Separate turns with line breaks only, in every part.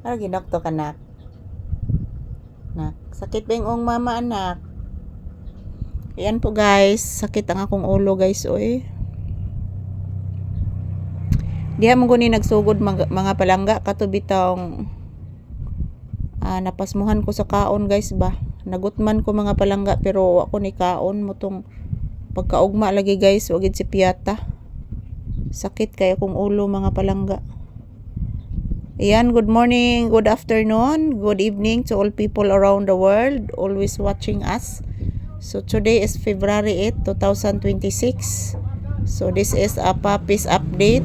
Ano ginokto ka nak? Nak, sakit ba yung mama anak? Ayan po guys, sakit ang akong ulo guys oy. Diha mo guni nagsugod mga palangga katubitang napasmuhan ko sa kaon guys ba. Nagutman ko mga palangga pero ako ni kaon motong pagkaugma lagi guys, wagid si piyata. Sakit kaya kong ulo mga palangga. Ayan, good morning, good afternoon, good evening to all people around the world always watching us. So today is February 8, 2026. So this is a puppies update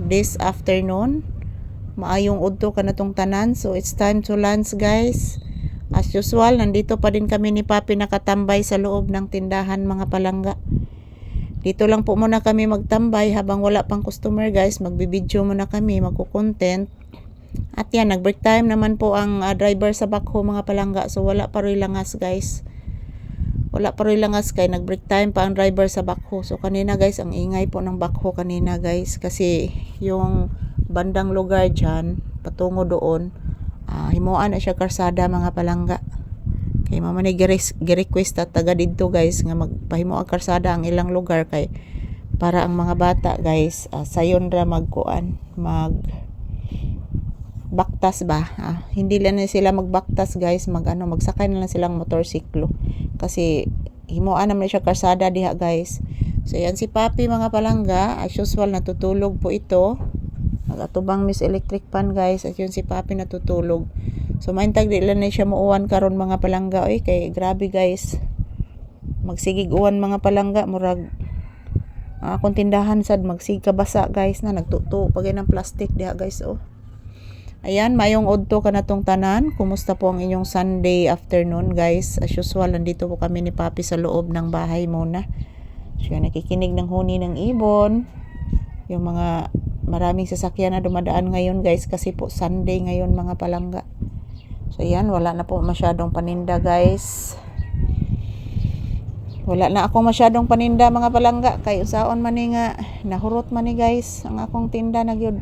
this afternoon. Maayong udto ka na tong tanan. So it's time to lunch guys. As usual, nandito pa din kami ni Papi nakatambay sa loob ng tindahan mga palangga. Dito lang po muna kami magtambay habang wala pang customer guys. Magbibideo muna kami, magkukontent. At yan, nag-break time naman po ang driver sa backhoe mga palangga. So wala pa rin langas guys. Wala pa rin langas kay nag-break time pa ang driver sa backhoe. So kanina guys, ang ingay po ng backhoe kanina guys. Kasi yung bandang lugar dyan, patungo doon, himuan na siya karsada mga palangga. Kay mama ni gi-request at taga dito guys nga magpahimo ang karsada ang ilang lugar kay para ang mga bata guys sayon ra magkuan magbaktas ba. Hindi lang na sila magbaktas guys, magsakay na lang silang motorsiklo kasi himuan naman siya karsada diha guys. So yan si Papi mga palangga, as usual natutulog po ito. Nagatubang Miss Electric Pan guys, at yun si Papi natutulog. So maintag di lang na siya muuwan karon mga palangga oy, kay grabe guys. Magsigig uwan mga palangga murag akong tindahan sad magsig kabasa guys na nagtuto pagay ng plastic diha guys oh. Ayan, mayong udto ka na tong tanan. Kumusta po ang inyong Sunday afternoon guys? As usual, nandito po kami ni Papi sa loob ng bahay muna. So nakikinig ng huni ng ibon. Yung mga maraming sasakyan na dumadaan ngayon guys kasi po Sunday ngayon mga palangga. So yan, wala na po masyadong paninda guys. Wala na akong masyadong paninda mga palangga. Kay usaon man ni nga nahurot man ni guys ang akong tinda na gyud.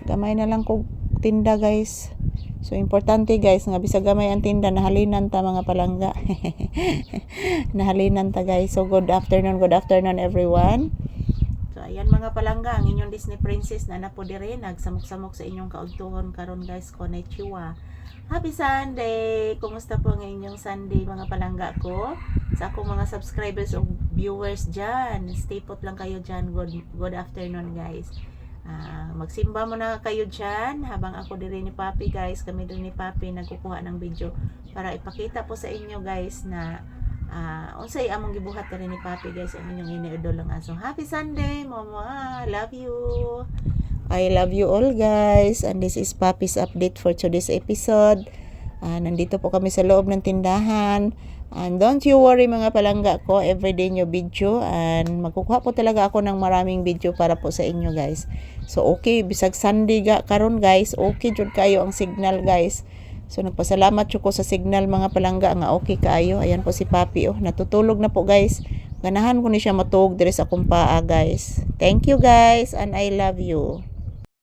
Gamay na lang ko tinda guys. So importante guys nga bisag gamay ang tinda nahalinan ta mga palangga. Nahalinan ta guys. So good afternoon everyone. So ayan mga palangga, ang inyong Disney princess na napo dire nagsamok-samok sa inyong kaudtuhon karon guys. Konnichiwa. Happy Sunday! Kumusta po ang inyong Sunday mga palangga ko? Sa akong mga subscribers o viewers dyan, stay put lang kayo dyan. Good afternoon guys. Magsimba muna kayo dyan habang ako din ni Papi guys. Kami din ni Papi nagkukuha ng video para ipakita po sa inyo guys na unsay among gibuhat rin ni Papi guys ang inyong iniidol lang aso. Happy Sunday mama! Love you! I love you all guys, and this is Papi's update for today's episode. Nandito po kami sa loob ng tindahan, and don't you worry mga palangga ko, everyday new video, and magkukuha po talaga ako ng maraming video para po sa inyo guys. So okay, bisag Sunday karon guys, okay jud kayo ang signal guys. So nagpasalamat ko sa signal mga palangga nga okay kaayo. Ayan po si Papi oh, natutulog na po guys. Ganahan ko ni siya matug dire sa akong paa guys. Thank you guys, and I love you.